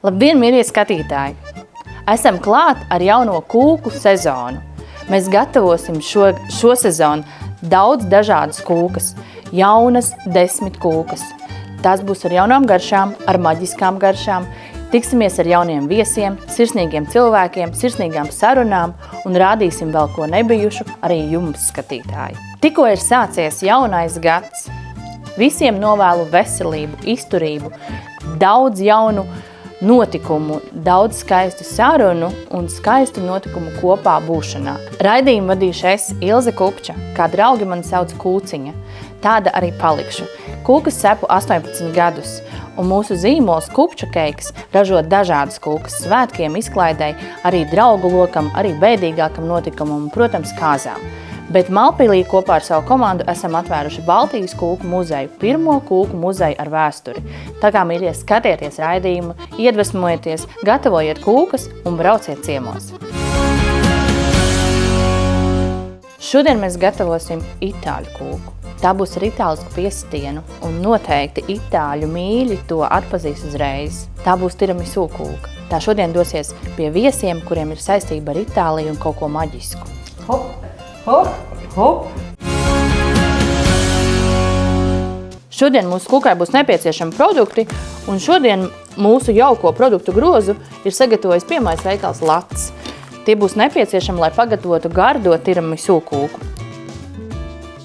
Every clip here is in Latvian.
Labdien, mīļie skatītāji! Esam klāt ar jauno kūku sezonu. Mēs gatavosim šo sezonu daudz dažādas kūkas, jaunas 10 kūkas. Tās būs ar jaunām garšām, ar maģiskām garšām. Tiksimies ar jauniem viesiem, sirsnīgiem cilvēkiem, sirsnīgām sarunām un rādīsim vēl ko nebijušu arī jums, skatītāji. Tikko ir sācies jaunais gads. Visiem novēlu veselību, izturību, daudz jaunu notikumu, daudz skaistu sarunu un skaistu notikumu kopā būšanā. Raidījumu vadīšu es, Ilze Kupča, kā draugi mani sauc Kūciņa. Tāda arī palikšu. Kūkas cepu 18 gadus, un mūsu zīmols Kupča keiks ražo dažādas kūkas svētkiem, izklaidei, arī draugu lokam, arī bēdīgākam notikumam un, protams, kāzām. Bet Malpīlī kopā ar savu komandu esam atvēruši Baltijas kūku muzeju, pirmo kūku muzeju ar vēsturi. Tā kā, mīļie, skatieties raidījumu, iedvesmojieties, gatavojiet kūkas un brauciet ciemos. Šodien mēs gatavosim itāļu kūku. Tā būs ar itālisku piesitienu, un noteikti itāļu mīļi to atpazīs uzreiz. Tā būs tiramisu kūka. Tā šodien dosies pie viesiem, kuriem ir saistība ar Itāliju un kaut ko maģisku. Hop, hop, hop. Šodien mūsu kūkai būs nepieciešami produkti, un šodien mūsu jauko produktu grozu ir sagatavojis piemais veikals Lats. Tie būs nepieciešami, lai pagatavotu gardo tiramisu kūku.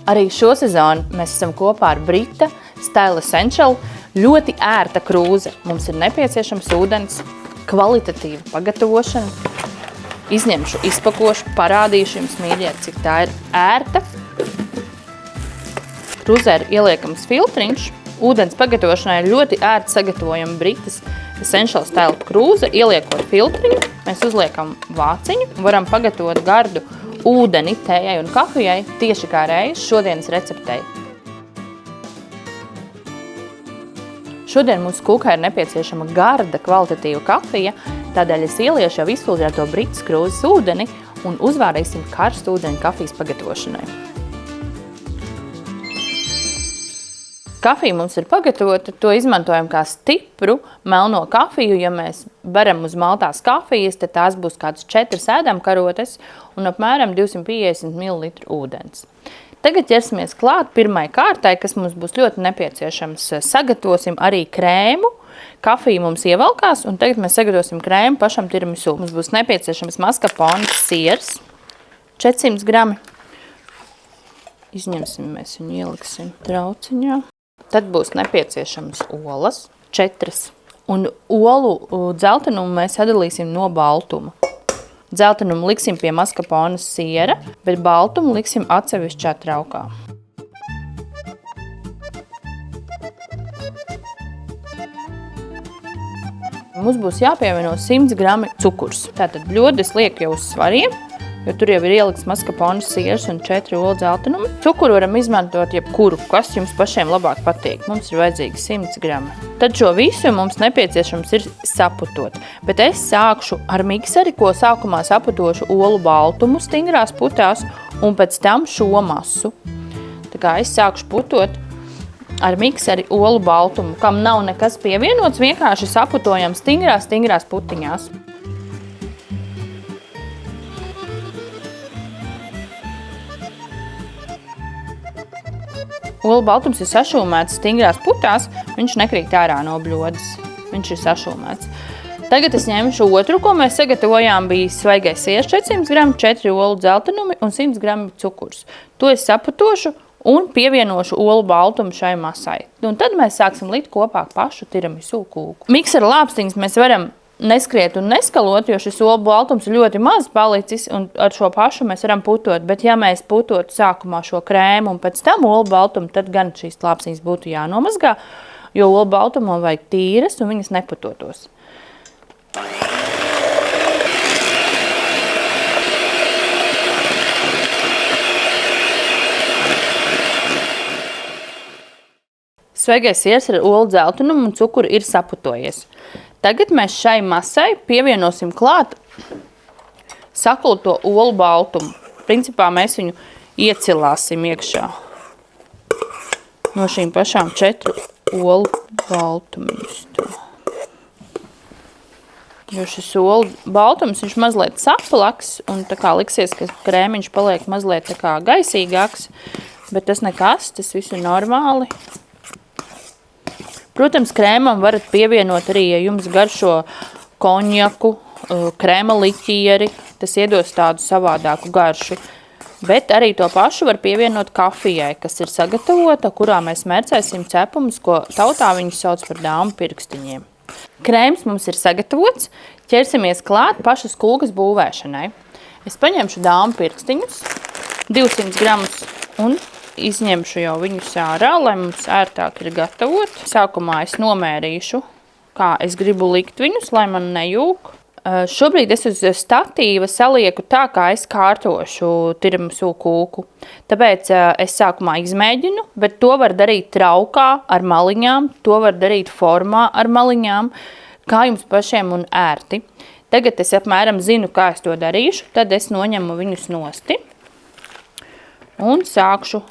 Arī šo sezonu mēs esam kopā ar Brita Style Essential, ļoti ērta krūze. Mums ir nepieciešams ūdens, kvalitatīva pagatavošana. Izņemšu, izpakošu, parādīšu jums, mīļie, cik tā ir ērta. Krūzē ir ieliekams filtriņš. Ūdens pagatavošanai ir ļoti ērti sagatavojama Britas Essential Style krūze. Ieliekot filtriņu, mēs uzliekam vāciņu, varam pagatavot gardu ūdeni, tējai un kafijai, tieši kā reiz šodienas receptei. Šodien mūsu kūkai ir nepieciešama garda, kvalitatīva kafija, tādēļ es ieliešu jau izfiltrēto Britas krūzes ūdeni un uzvārīsim karstu ūdeni kafijas pagatavošanai. Kafija mums ir pagatavota, to izmantojam kā stipru melno kafiju. Ja mēs beram uz maltās kafijas, tad tās būs kāds 4 ēdamkarotes un apmēram 250 ml ūdens. Tagad ķersimies klāt pirmai kārtai, kas mums būs ļoti nepieciešams. Sagatavosim arī krēmu. Kafija mums ievelkās, un tagad mēs sagatavosim krēmu pašam tiramisu. Mums būs nepieciešams maskapones siers, 400 grami. Izņemsim, mēs viņu ieliksim trauciņā. Tad būs nepieciešams olas, 4. Un olu dzeltenumu mēs sadalīsim no baltuma. Dzeltenumu liksim pie maskapones siera, bet baltumu liksim atsevišķā traukā. Mums būs jāpievieno 100 grami cukurs. Tātad bļodes liek jau uz svariem, jo tur jau ir ielikts maskapones siers un 4 olu dzeltenumi. Cukuru varam izmantot jebkuru, kas jums pašiem labāk patīk. Mums ir vajadzīgi 100 grami. Tad šo visu mums nepieciešams ir saputot. Bet es sākšu ar mikseri, ko sākumā saputošu olu baltumu stingrās putās un pēc tam šo masu. Tā kā es sākšu putot ar mikseri olu baltumu, kam nav nekas pievienots, vienkārši saputojam stingrās putiņās. Olu baltums ir sašūmēts stingrās putās, viņš nekrīt ārā no bļodes. Viņš ir sašūmēts. Tagad es ņemšu otru, ko mēs sagatavojām, bija svaigais siers 400 grami, 4 olu dzeltenumi un 100 grami cukurs. To es saputošu un pievienošu olu baltumu šai masai. Un tad mēs sāksim likt kopā pašu tiramisu kūku. Miksera lāpstiņas mēs varam neskriet un neskalot, jo šis olu baltums ir ļoti maz palicis un ar šo pašu mēs varam putot. Bet ja mēs putotu sākumā šo krēmu un pēc tam olu baltumu, tad gan šīs lāpstiņas būtu jānomazgā, jo olu baltumam vajag tīras un viņas neputotos. Svaigais siers ar olu dzeltenumu un cukuru ir saputojies. Tagad mēs šai masai pievienosim klāt sakulto olu baltumu. Principā mēs viņu iecilāsim iekšā no šīm pašām 4 olu baltumiņus. Jo šis olu baltums, viņš mazliet saplaks, un tā kā liksies, ka krēmiņš paliek mazliet tā kā gaisīgāks, bet tas nekas, tas viss ir normāli. Protams, krēmam varat pievienot arī, ja jums garšo konjaku, krēma liķieri, tas iedos tādu savādāku garšu. Bet arī to pašu var pievienot kafijai, kas ir sagatavota, kurā mēs mērcēsim cepumus, ko tautā viņus sauc par dāmu pirkstiņiem. Krēms mums ir sagatavots, ķersimies klāt pašas kūkas būvēšanai. Es paņemšu dāmu pirkstiņus, 200 gramus, un izņemšu jau viņus ārā, lai mums ērtāk ir gatavot. Sākumā es nomērīšu, kā es gribu likt viņus, lai man nejūk. Šobrīd es uz statīva salieku tā, kā es kārtošu tiramisu kūku. Tāpēc es sākumā izmēģinu, bet to var darīt traukā ar maliņām, to var darīt formā ar maliņām, kā jums pašiem un ērti. Tagad es apmēram zinu, kā es to darīšu, tad es noņemu viņus nosti un sākšu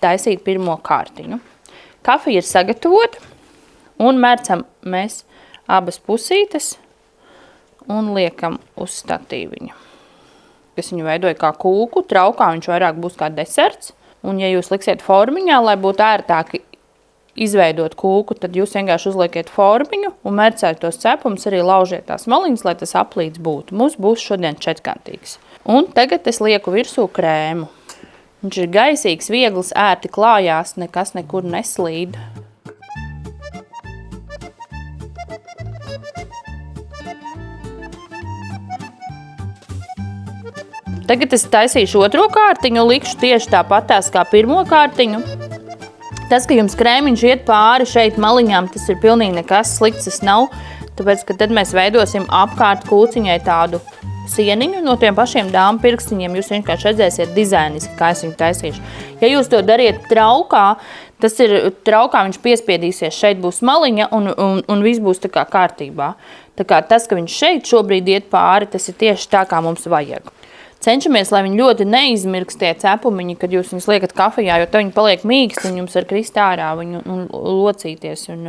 taisīt pirmo kārtiņu. Kafija ir sagatavota un mērcam mēs abas pusītes un liekam uz statīviņu. Es viņu veidoju kā kūku, traukā viņš vairāk būs kā deserts. Un ja jūs liksiet formiņā, lai būtu ērtāk izveidot kūku, tad jūs vienkārši uzliekiet formiņu un mērcēt tos cepumus, arī laužiet tās maliņas, lai tas aplīts būtu. Mums būs šodien četrkantīgs. Un tagad es lieku virsū krēmu. Viņš ir gaisīgs, viegls, ērti klājās, nekas nekur neslīd. Tagad es taisīšu otro kārtiņu, likšu tieši tāpatās kā pirmo kārtiņu. Tas, ka jums krēmiņš iet pāri šeit maliņām, tas ir pilnīgi nekas slikts, tas nav, tāpēc, ka tad mēs veidosim apkārt kūciņai tādu sieniņu no tiem pašiem dāmu pirkstiņiem. Jūs vienkārši redzēsiet dizainiski, kā es viņu taisīšu. Ja jūs to dariet traukā, tas ir traukā, viņš piespiedīsies, šeit būs maliņa un viss būs tā kā kārtībā. Tā kā tas, ka viņš šeit šobrīd iet pāri, tas ir tieši tā, kā mums vajag. Cenšamies, lai viņi ļoti neizmirks tie cepumiņi, kad jūs viņus liekat kafijā, jo tad viņi paliek mīksti un jums var krist ārā viņu un locīties un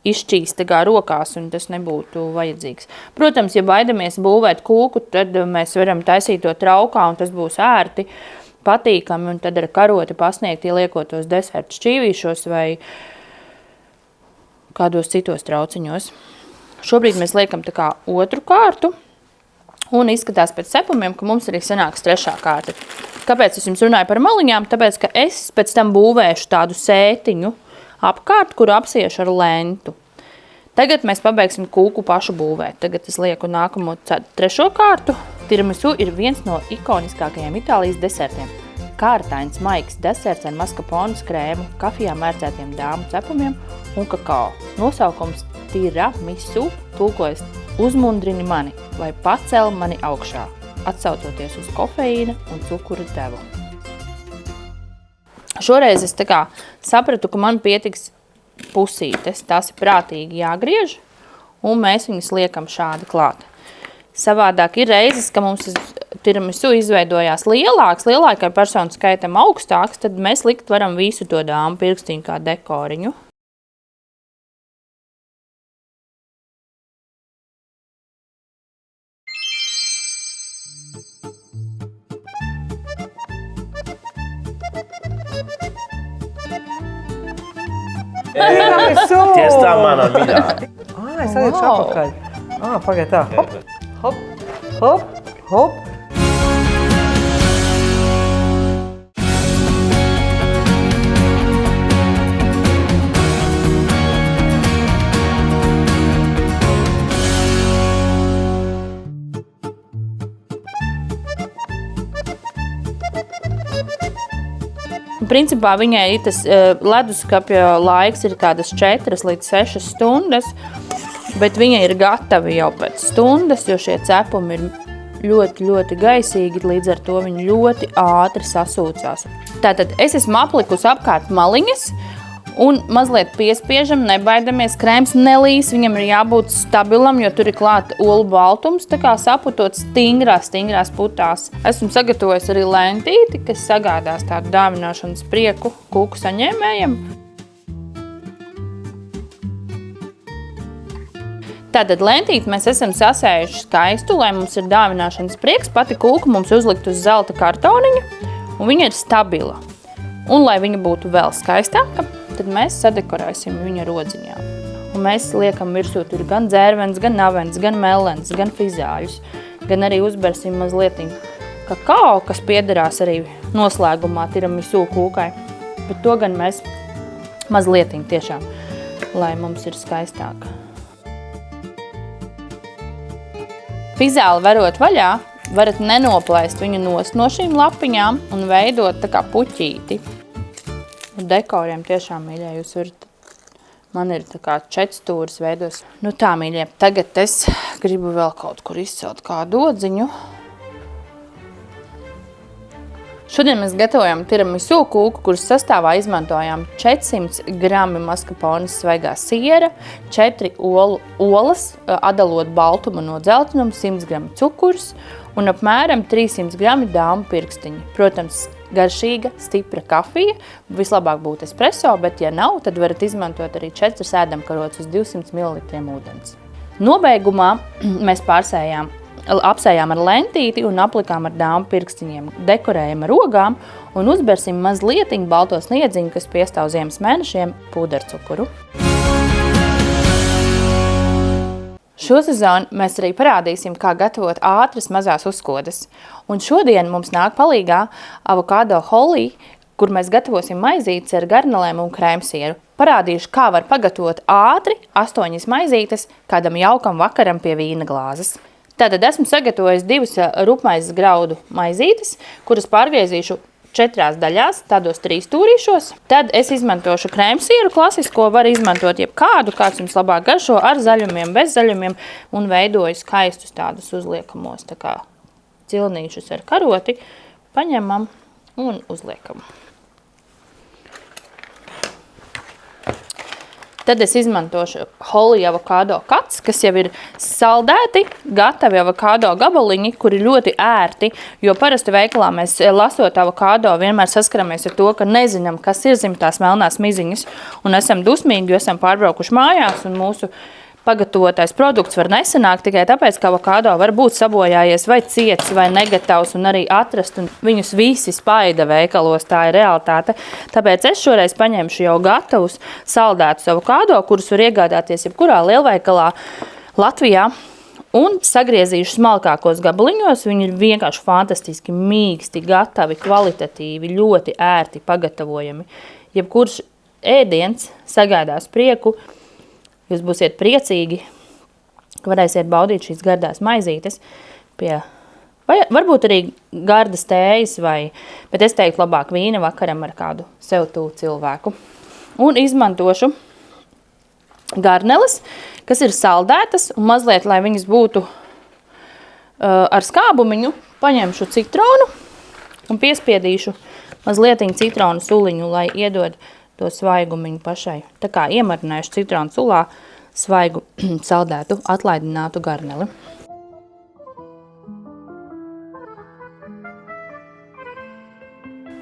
izšķīst tā kā rokās, un tas nebūtu vajadzīgs. Protams, ja baidamies būvēt kūku, tad mēs varam taisīt to traukā, un tas būs ērti, patīkami, un tad ar karoti pasniegt, ieliekot tos desertu šķīvīšos vai kādos citos trauciņos. Šobrīd mēs liekam tā kā otru kārtu, un izskatās pēc cepumiem, ka mums arī sanāks trešā kārta. Kāpēc es jums runāju par maliņām? Tāpēc, ka es pēc tam būvēšu tādu sētiņu apkārt, kuru apsiešu ar lentu. Tagad mēs pabeigsim kūku pašu būvēt. Tagad es lieku nākamo trešo kārtu. Tiramisu ir viens no ikoniskākajiem Itālijas desertiem. Kārtains maigs deserts ar maskaponas krēmu, kafijā mērcētiem dāmu cepumiem un kakao. Nosaukums tiramisu tulkojas uzmundrini mani, vai pacel mani augšā, atsaucoties uz kofeīna un cukura devu. Šoreiz es tā kā sapratu, ka man pietiks pusītes, tās ir prātīgi jāgriež, un mēs viņus liekam šādi klāt. Savādāk ir reizes, ka mums tiramisu izveidojās lielākai personu skaitam augstāks, tad mēs likt varam visu to dāmu pirkstiņu kā dekoriņu. Tieši tā manā mīļā. Es aiziešu apakaļ. Pagaid tā. Hop, hop, hop, hop. Principā viņai tas leduskapja laiks ir kādas 4 līdz 6 stundas, bet viņa ir gatava jau pēc stundas, jo šie cepumi ir ļoti, ļoti gaisīgi, līdz ar to viņi ļoti ātri sasūcās. Tātad es esmu aplikusi apkārt maliņas un mazliet piespiežam, nebaidamies, krēms nelīs, viņam ir jābūt stabilam, jo tur ir klāt olu baltums, tā kā saputot stingrās putās. Esmu sagatavojis arī lentīti, kas sagādās tādu dāvināšanas prieku kūku saņēmējiem. Tātad lentīti mēs esam sasējuši skaistu, lai mums ir dāvināšanas prieks. Pati kūka mums uzlikt uz zelta kartoniņa, un viņa ir stabila. Un, lai viņa būtu vēl skaistāka, tad mēs sadekorēsim viņu ar odziņām. Un mēs liekam virsū tur gan dzērvens, gan navens, gan melens, gan fizāļus, gan arī uzbersim mazliet kakao, kas piederās arī noslēgumā tiramisu kūkai. Bet to gan mēs mazliet tiešām, lai mums ir skaistāk. Fizāli varot vaļā, varat nenoplēst viņu no šīm lapiņām un veidot tā kā puķīti. Un dekoriem tiešām, mīļie, jūs varat, man ir tā kā 4 stūris veidos. Nu tā, mīļie, tagad es gribu vēl kaut kur izcelt kādu odziņu. Šodien mēs gatavojam tiramisu kūku, kuras sastāvā izmantojām 400 grami maskapones svaigā siera, 4 olas, atdalot baltumu no dzeltenuma, 100 grami cukurs un apmēram 300 grami dāmu pirkstiņi. Protams, garšīga, stipra kafija, vislabāk būtu espresso, bet ja nav, tad varat izmantot arī 4 ēdamkarotes uz 200 ml ūdens. Nobeigumā mēs apsējām ar lentīti un aplikām ar dāmu pirkstiņiem, dekorējam ar ogām un uzbersim mazliet balto sniedziņu, kas piestāv ziemas mēnešiem, pūdercukuru. Šo sezonu mēs arī parādīsim, kā gatavot ātras mazās uzkodas. Un šodien mums nāk palīgā avokado holī, kur mēs gatavosim maizītes ar garnelēm un krēmsieru. Parādīšu, kā var pagatavot ātri 8 maizītes kādam jaukam vakaram pie vīna glāzes. Tātad esmu sagatavojis 2 rupmaizes graudu maizītes, kuras pārgriezīšu 4 daļās, tādos 3 stūrīšos. Tad es izmantošu krēmsieru klasisko, var izmantot jebkādu, kāds jums labāk garšo, ar zaļumiem, bez zaļumiem, un veidoju skaistus tādus uzliekamos, tā kā cilnīšus ar karoti, paņemam un uzliekam. Tad es izmantošu holī avokado cuts, kas jau ir saldēti, gatavi avokado gabaliņi, kuri ļoti ērti, jo parasti veikalā mēs lasot avokado vienmēr saskaramies ar to, ka nezinām, kas ir zem tās melnās miziņas, un esam dusmīgi, jo esam pārbraukuši mājās, un mūsu pagatavotais produkts var nesanākt tikai tāpēc, ka avokado var būt sabojājies vai ciets vai negatavs un arī atrast, un viņus visi spaida veikalos, tā ir realitāte. Tāpēc es šoreiz paņemšu jau gatavus saldētus avokado, kurus var iegādāties jebkurā lielveikalā Latvijā, un sagriezīšu smalkākos gabaliņos. Viņi ir vienkārši fantastiski mīksti, gatavi, kvalitatīvi, ļoti ērti pagatavojami. Jebkurš ēdiens sagādās prieku. Jūs būsiet priecīgi, ka varēsiet baudīt šīs gardās maizītes pie, vai varbūt arī gardas tējas, bet es teiktu labāk vīna vakaram ar kādu sev tuvu cilvēku. Un izmantošu garneles, kas ir saldētas, un mazliet, lai viņas būtu ar skābumiņu, paņemšu citronu un piespiedīšu mazliet citronu suliņu, lai iedod to svaigumiņu pašai. Tā kā iemarinājuši citronu sulā svaigu saldētu atlaidinātu garneli.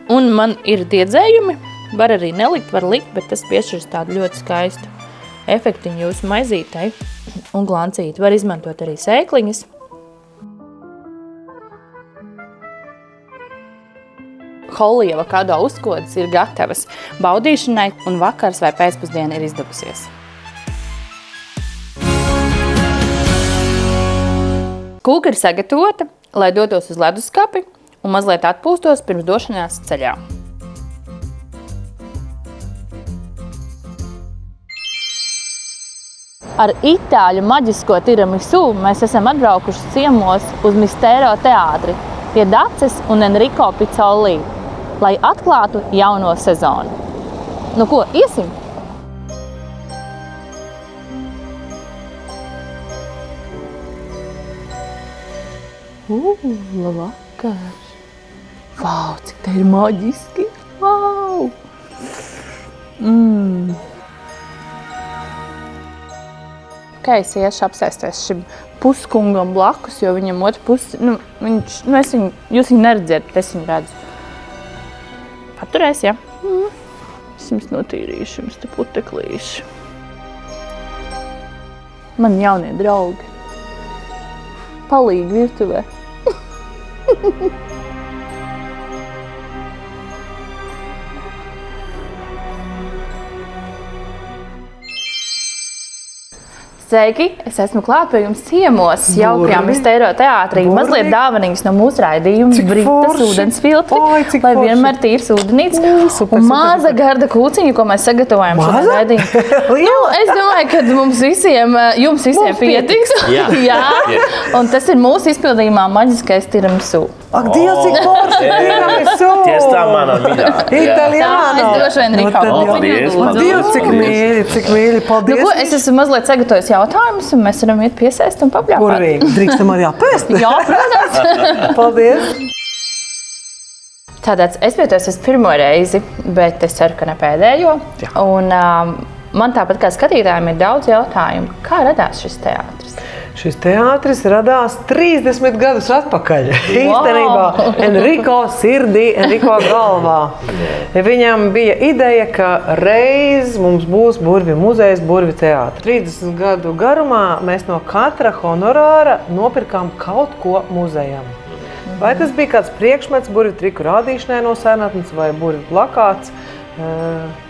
Un man ir diedzējumi, var arī nelikt, var likt, bet tas piešķirs tādu ļoti skaistu efektiņu jūsu maizītei un glancīti. Var izmantot arī sēkliņas. Holī avokado uzkodas ir gatavas baudīšanai, un vakars vai pēcpusdiena ir izdevusies. Kūka ir sagatavota, lai dotos uz leduskapi un mazliet atpūstos pirms došanās ceļā. Ar itāļu maģisko tiramisu mēs esam atbraukuši ciemos uz Mistero teātri pie Daces un Enrico Pizzoli, lai atklātu jauno sezonu. Nu ko, iesim? Labvakar! Vau, cik te ir maģiski! Vau! Kā es iešu apsēsties šim puskungam blakus, jo viņam otru pusi, jūs viņu neredziet, bet es viņu redzu. Paturēs, ja? Es jums notīrīšu, jums te puteklīšu. Man jaunie draugi. Palīgi virtuvē. Sveiki! Es esmu klāt pie jums ciemos, jaukajā Mistēro teātrī. Mazliet dāvanīgas no mūsu raidījuma, Britas ūdens filtri, lai vienmēr tīrs ūdenīts. Un maza garda kūciņa, ko mēs sagatavojam šo raidījumu. Es domāju, ka jums visiem pietiks. Jā. Un tas ir mūsu izpildījumā maģiskais tiramisu. Ak, Dievs, cik forši tiramisu! Tieši tā manā mīļā. Italiano. Es droši vien Rikā Paldies. Dievs, cik mīļi, paldies. Nu, ko, es esmu mazliet sagatavojis jautājumus, un mēs varam iet piesēst un papļāpāt. Burvīgi. Drīkstam arī apēst. Jā, protams. Paldies. Tātad es pietos esmu pirmo reizi, bet es ceru, ka ne pēdējo. Un man tāpat kā skatītājiem ir daudz jautājumu. Kā radās šis teātris? Šis teātris radās 30 gadus atpakaļ. Īstenībā Enriko sirdī, Enriko galvā. Viņam bija ideja, ka reiz mums būs burvju muzejs, burvju teātris. 30 gadu garumā mēs no katra honorāra nopirkām kaut ko muzejam. Vai tas bija kāds priekšmets burvju triku rādīšanai no senatnes vai burvju plakāts?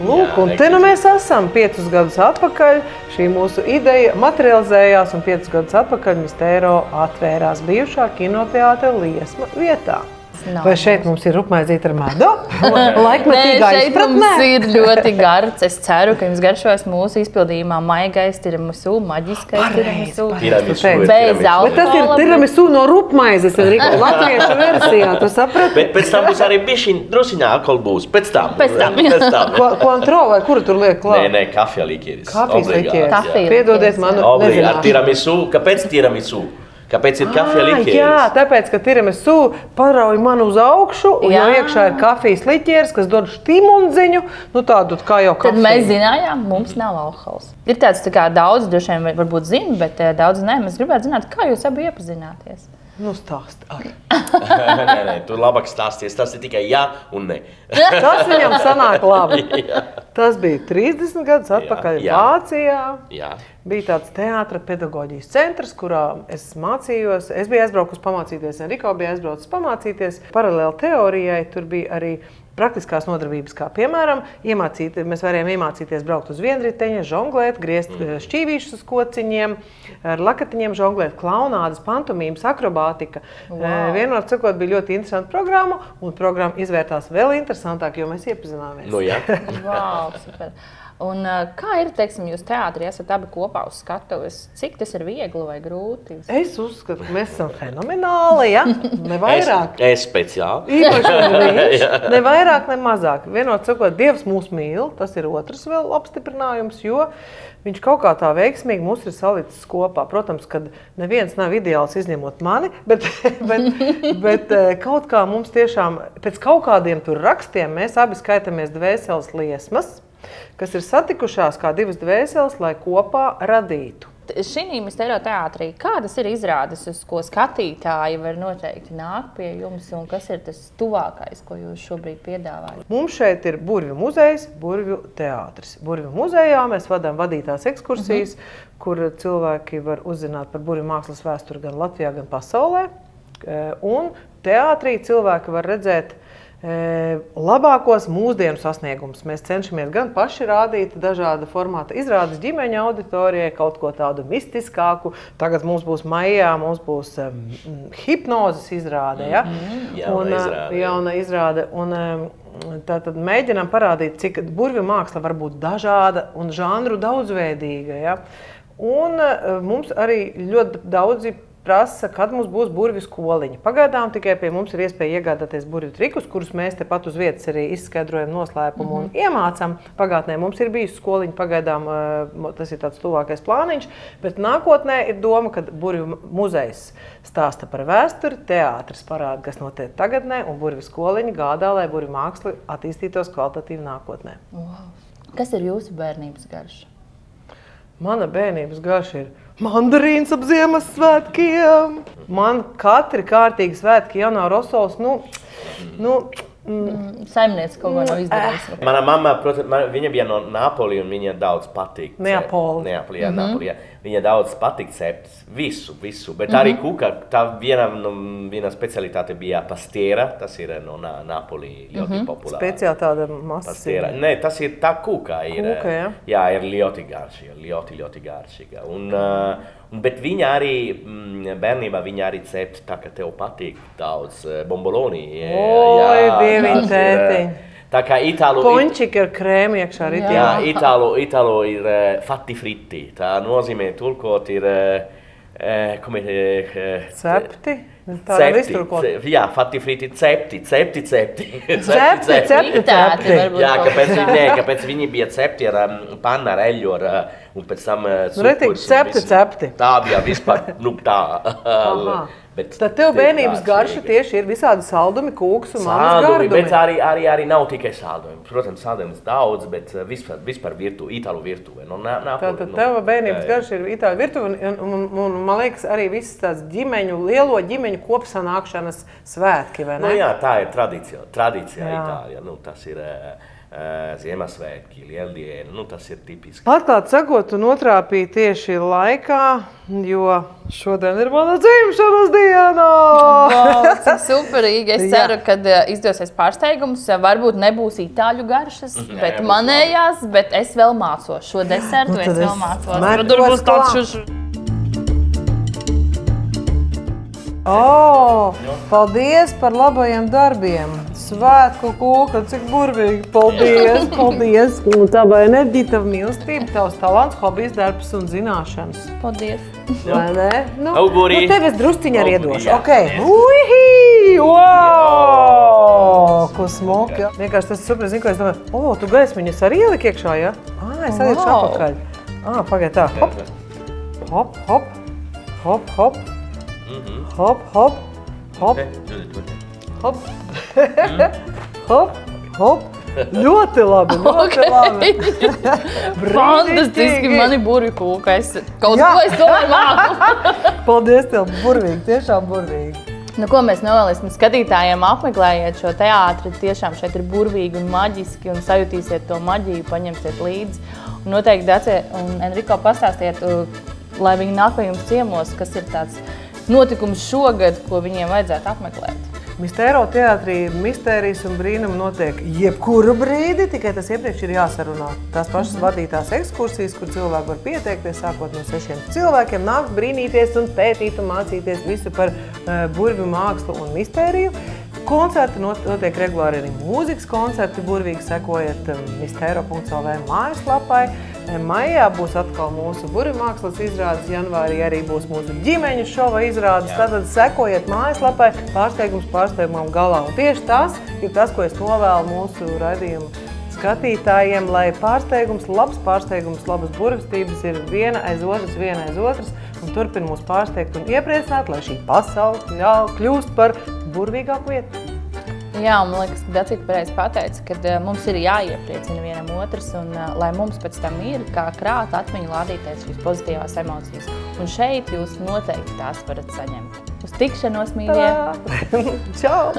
Lūk, un te nu mēs esam 5 gadus atpakaļ. Šī mūsu ideja materializējās un 5 gadus atpakaļ Mistēro atvērās bijušā kinoteātra Liesma vietā. Vai šeit mums ir rupmaizīte ar medu? Laikmetīgā izpratnē? Mums ir ļoti gards. Es ceru, ka jums garšos mūsu izpildījumā maigais tiramisu, maģiskais tiramisu. Bez alkohola. Bet tas ir tiramisu no rupmaizes, Enriko, latviešu versijā, tu saprati? Bet pēc tam būs arī drusiņā alkohola būs. Pēc tam. Cointreau vai kuru tur liek klāt? Nē, kafija likieris. Kafijas likieris. Kafija Piedodiet man Obligāti. Ar nezināšanu. tiramisu. Kāpēc tiramisu? Kāpēc ir kafija likieris? Jā, tāpēc, ka tiramisu parauj man uz augšu, un jau Jā. iekšā ir kafijas liķieris, kas dod stimundziņu, nu tādu kā jau Tad kafiju. mēs zinājām, mums nav alkohols. Ir tāds tā kā daudz, droši vien varbūt zina, bet daudz nē. Mēs gribētu zināt, kā jūs abi iepazināties. Nu stāst ar. Nē, tu labāk stāsties. Tas ir tikai jā un nē. Tas viņam sanāk labi. Tas bija 30 gadus atpakaļ Jā. Vācijā. Jā. Bija tāds teātra pedagoģijas centrs, kurā es mācījos. Es biju aizbraukusi pamācīties, Enriko bija aizbraucis pamācīties. Paralēli teorijai tur bija arī praktiskās nodarbības, kā piemēram, mēs varējām iemācīties braukt uz vienriteņa, žonglēt, griezt šķīvīšus uz kociņiem, ar lakatiņiem žonglēt, klaunādas, pantomīmas, akrobātika. Vienmēr sakot, bija ļoti interesanta programma, un programma izvērtās vēl interesantāk, jo mēs iepazināmies. Nu jā. Wow, super. Un kā ir, teiksim, jūs teātrī esat abi kopā uz skatuves? Cik tas ir viegli vai grūti? Es uzskatu, ka mēs esam fenomenāli, ja? Ne vairāk. Es speciāli. Īpaši viņš, ne vairāk, ne mazāk. Vienot sakot, Dievs mūs mīl, tas ir otrs vēl apstiprinājums, jo viņš kaut kā tā veiksmīgi mūs ir salicis kopā. Protams, kad neviens nav ideāls izņemot mani, bet kaut kā mums tiešām pēc kaut kādiem tur rakstiem mēs abi skaitamies dvēseles liesmas, kas ir satikušās kā divas dvēseles, lai kopā radītu. Šī Mistēro teātrī, kādas ir izrādes, uz ko skatītāji var noteikti nākt pie jums, un kas ir tas tuvākais, ko jūs šobrīd piedāvājat? Mums šeit ir burvju muzejs, burvju teātris. Burvju muzejā mēs vadām vadītās ekskursijas, kur cilvēki var uzzināt par burvju mākslas vēsturi gan Latvijā, gan pasaulē. Un teātrī cilvēki var redzēt labākos mūsdienu sasniegumus. Mēs cenšamies gan paši rādīt dažāda formāta izrādes ģimeņa auditorijai, kaut ko tādu mistiskāku. Tagad mums būs maijā, mums būs hipnozes izrāde. Ja? Jauna izrāde. Un tātad mēģinām parādīt, cik burvju māksla var būt dažāda un žanru daudzveidīga. Ja? Un mums arī ļoti daudzi prasa, kad mums būs burvju skoliņa. Pagaidām tikai pie mums ir iespēja iegādāties burvju trikus, kurus mēs tepat uz vietas arī izskaidrojam noslēpumu un iemācam. Pagātnē mums ir bijusi skoliņa, pagaidām tas ir tāds tuvākais plāniņš, bet nākotnē ir doma, ka burvju muzejs stāsta par vēsturi, teātris parāda, kas notiek tagadnē, un burvju skoliņa gādā, lai burvju māksla attīstītos kvalitatīvi nākotnē. Wow. Kas ir jūsu bērnības garša? Mana bērnības garša ir mandarīns ap Ziemassvētkiem. Man katri kārtīgi svētki jaunā rosols, Saimniece kaut ko nav izdarījusi. Mana mamma, viņa bija no Napoli un viņa daudz patīk. Neapoli. Neapoli. viņa daudz patīk cept visu, bet arī kūka, tā viena specialitāte bija pastiera, tas ir no Napoli ļoti populāra. Speciāli tāda masa. Pastiera. Nē, tas ir tā kūka. Kūka, ja? Jā, ir ļoti garšīga. Bet viņa arī, bērnībā viņa arī cept tā, ka tev patīk daudz bomboloni. Oi, dieviņ tētiņ. Tā kā itālu... Pončiki ar krēmu iekšā arī. Jā, itālu ir fatti fritti. Tā nozīmē tulkot ir... Cepti? Tā ir izturkot. Jā, fatti fritti, cepti. Cepti. Jā, kāpēc viņi bija cepti ar panna ar eļļu un pēc tam cukurs. Cepti. Tā bija vispār, tā. Tad tev bērnības garša tieši ir visādi saldumi, kūks un mammas gardumi. Bet arī nav tikai saldumi. Protams, saldums daudz, bet vispār itālu virtuve. Tad tev bērnības garša ir itālu virtuve un man liekas arī visas tās lielo ģimeņu kopsanākšanas svētki, vai ne? Jā, tā ir tradīcija Itālijā. Tas ir Ziemassvētki, Lieldiena, tas ir tipiski. Atklāt sakot, tu notrāpīji tieši laikā, jo šodien ir mana dzimšanas diena! Cik superīgi! Es ceru, ka izdosies pārsteigums. Varbūt nebūs itāļu garšas, bet manējās, bet es vēl mācos. Šo desertu es vēl mācos. Tur būs tāds paldies par labajiem darbiem! Svētku kūka, cik burvīgi! Paldies! Un tava enerģija, tava mīlestība, tavs talants, hobijs, darbs un zināšanas. Paldies! Vai ne? Tev es drusciņi arī iedošu. Uihī! Ko smuki! Vienkārši tas super, zinu, ko es domāju, tu gaismiņas arī ieliki iekšā, ja? Es arī iekšā apakaļ. Pagaid tā, hop! Hop, hop! Hop, hop! Hop, hop! Hop! Hop! Hop! Hop! Ļoti labi! Fantastiski! Man ir burvju kūka. Kaut ko es tomēr māku. Paldies tev! Burvīgi! Tiešām burvīgi! Ko mēs novēlēsim skatītājiem? Apmeklējiet šo teātri. Tiešām šeit ir burvīgi un maģiski un sajutīsiet to maģiju, paņemsiet līdzi. Un noteikti Dace un Enriko pastāstiet, lai viņi nāk pie jums ciemos, kas ir tāds notikums šogad, ko viņiem vajadzētu apmeklēt. Mistēro teātrī mistērijas un brīnumi notiek jebkuru brīdi, tikai tas iepriekš ir jāsarunā. Tās pašas vadītās ekskursijas, kur cilvēki var pieteikties, sākot no 6 cilvēkiem, nākt brīnīties un pētīt un mācīties visu par burvju mākslu un mistēriju. Koncerti notiek regulāri arī mūzikas koncerti, burvīgi sekojiet mistēro.lv mājaslapai. Maijā būs atkal mūsu burvju mākslas izrādes, janvārī arī būs mūsu ģimeņu šova izrādes. Tātad sekojiet mājaslapai, pārsteigums pārsteigumam galā. Un tieši tas ir tas, ko es novēlu mūsu raidījumu skatītājiem, lai labs pārsteigums, labas burvstības ir viena aiz otras un turpina mūs pārsteigt un iepriecināt, lai šī pasaule kļūst par burvīgāku vietu. Jā, man liekas, ka Dacika pareizi pateica, ka mums ir jāiepriecina vienam otrs un lai mums pēc tam ir kā krāta atmiņu lādīties šīs pozitīvās emocijas. Un šeit jūs noteikti tās varat saņemt. Uz tikšanos, mīļie! Čau!